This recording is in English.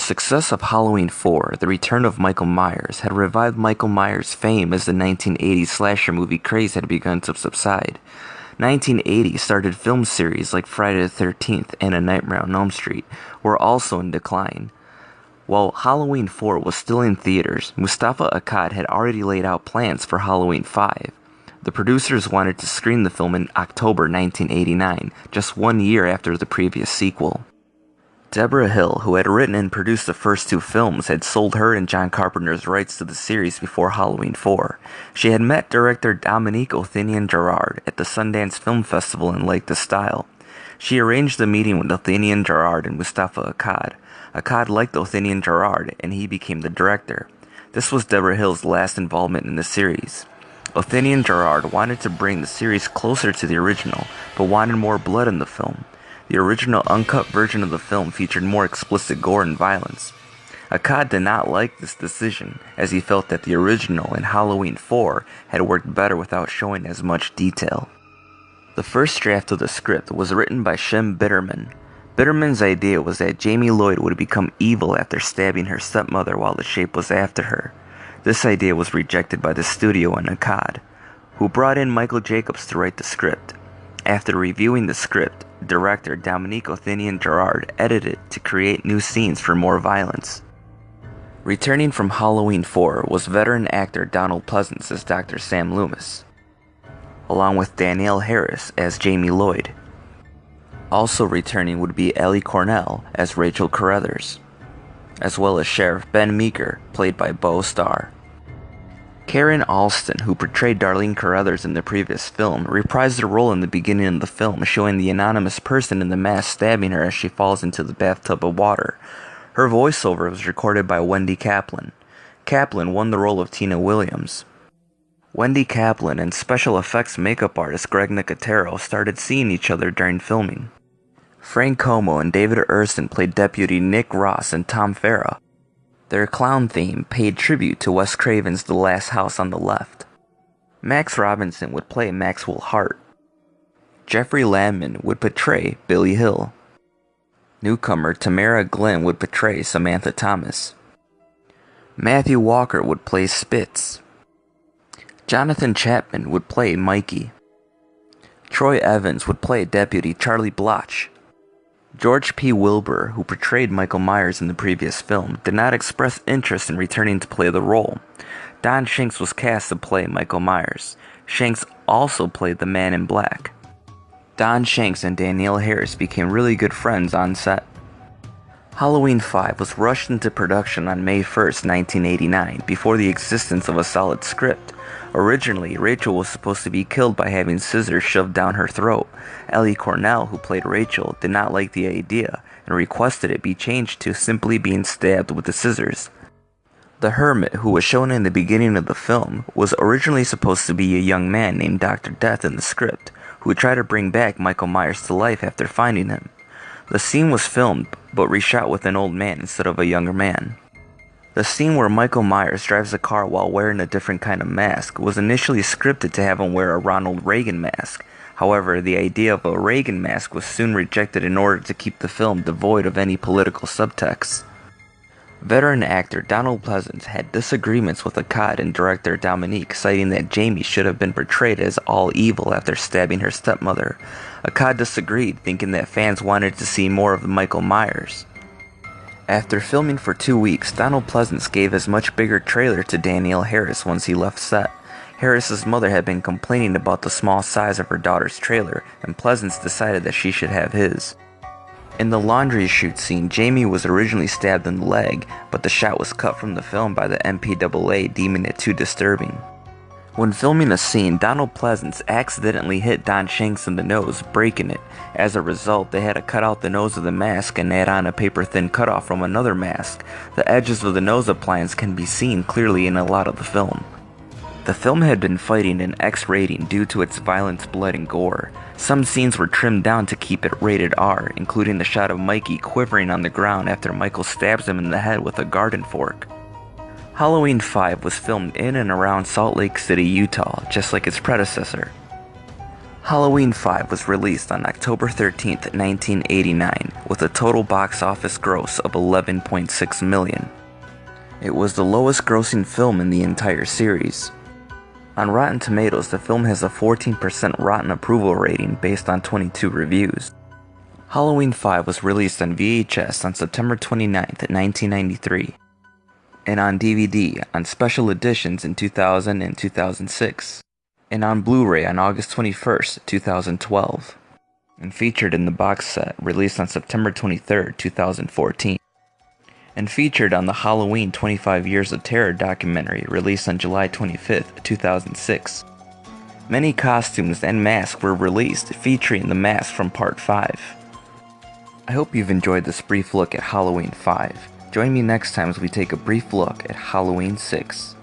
success of Halloween 4, The Return of Michael Myers, had revived Michael Myers' fame as the 1980s slasher movie craze had begun to subside. 1980 started film series like Friday the 13th and A Nightmare on Elm Street were also in decline. While Halloween 4 was still in theaters, Mustafa Akkad had already laid out plans for Halloween 5. The producers wanted to screen the film in October 1989, just 1 year after the previous sequel. Deborah Hill, who had written and produced the first two films, had sold her and John Carpenter's rights to the series before Halloween 4. She had met director Dominique Othanian-Girard at the Sundance Film Festival and liked the style. She arranged the meeting with Othanian-Girard and Mustafa Akkad. Akkad liked Othanian-Girard, and he became the director. This was Deborah Hill's last involvement in the series. Othanian-Girard wanted to bring the series closer to the original, but wanted more blood in the film. The original uncut version of the film featured more explicit gore and violence. Akkad did not like this decision, as he felt that the original and Halloween 4 had worked better without showing as much detail. The first draft of the script was written by Shem Bitterman. Bitterman's idea was that Jamie Lloyd would become evil after stabbing her stepmother while the shape was after her. This idea was rejected by the studio and Akkad, who brought in Michael Jacobs to write the script. After reviewing the script, director Dominique Othanian-Girard edited it to create new scenes for more violence. Returning from Halloween 4 was veteran actor Donald Pleasence as Dr. Sam Loomis, along with Danielle Harris as Jamie Lloyd. Also returning would be Ellie Cornell as Rachel Carruthers, as well as Sheriff Ben Meeker, played by Bo Starr. Karen Alston, who portrayed Darlene Carruthers in the previous film, reprised her role in the beginning of the film, showing the anonymous person in the mask stabbing her as she falls into the bathtub of water. Her voiceover was recorded by Wendy Kaplan. Kaplan won the role of Tina Williams. Wendy Kaplan and special effects makeup artist Greg Nicotero started seeing each other during filming. Frank Como and David Erson played Deputy Nick Ross and Tom Farah. Their clown theme paid tribute to Wes Craven's The Last House on the Left. Max Robinson would play Maxwell Hart. Jeffrey Landman would portray Billy Hill. Newcomer Tamara Glenn would portray Samantha Thomas. Matthew Walker would play Spitz. Jonathan Chapman would play Mikey. Troy Evans would play Deputy Charlie Bloch. George P. Wilbur, who portrayed Michael Myers in the previous film, did not express interest in returning to play the role. Don Shanks was cast to play Michael Myers. Shanks also played the Man in Black. Don Shanks and Danielle Harris became really good friends on set. Halloween 5 was rushed into production on May 1st, 1989, before the existence of a solid script. Originally, Rachel was supposed to be killed by having scissors shoved down her throat. Ellie Cornell, who played Rachel, did not like the idea and requested it be changed to simply being stabbed with the scissors. The hermit, who was shown in the beginning of the film, was originally supposed to be a young man named Dr. Death in the script, who would try to bring back Michael Myers to life after finding him. The scene was filmed, but reshot with an old man instead of a younger man. The scene where Michael Myers drives a car while wearing a different kind of mask was initially scripted to have him wear a Ronald Reagan mask. However, the idea of a Reagan mask was soon rejected in order to keep the film devoid of any political subtext. Veteran actor Donald Pleasence had disagreements with Akkad and director Dominique, citing that Jamie should have been portrayed as all evil after stabbing her stepmother. Akkad disagreed, thinking that fans wanted to see more of Michael Myers. After filming for 2 weeks, Donald Pleasence gave his much bigger trailer to Danielle Harris once he left set. Harris's mother had been complaining about the small size of her daughter's trailer, and Pleasence decided that she should have his. In the laundry chute scene, Jamie was originally stabbed in the leg, but the shot was cut from the film by the MPAA, deeming it too disturbing. When filming a scene, Donald Pleasence accidentally hit Don Shanks in the nose, breaking it. As a result, they had to cut out the nose of the mask and add on a paper-thin cutoff from another mask. The edges of the nose appliance can be seen clearly in a lot of the film. The film had been fighting an X rating due to its violence, blood, and gore. Some scenes were trimmed down to keep it rated R, including the shot of Mikey quivering on the ground after Michael stabs him in the head with a garden fork. Halloween 5 was filmed in and around Salt Lake City, Utah, just like its predecessor. Halloween 5 was released on October 13th, 1989, with a total box office gross of $11.6 million. It was the lowest grossing film in the entire series. On Rotten Tomatoes, the film has a 14% Rotten approval rating based on 22 reviews. Halloween 5 was released on VHS on September 29th, 1993, and on DVD on special editions in 2000 and 2006, and on Blu-ray on August 21st, 2012, and featured in the box set released on September 23rd, 2014, and featured on the Halloween 25 Years of Terror documentary released on July 25th, 2006. Many costumes and masks were released featuring the mask from Part 5. I hope you've enjoyed this brief look at Halloween 5. Join me next time as we take a brief look at Halloween 6.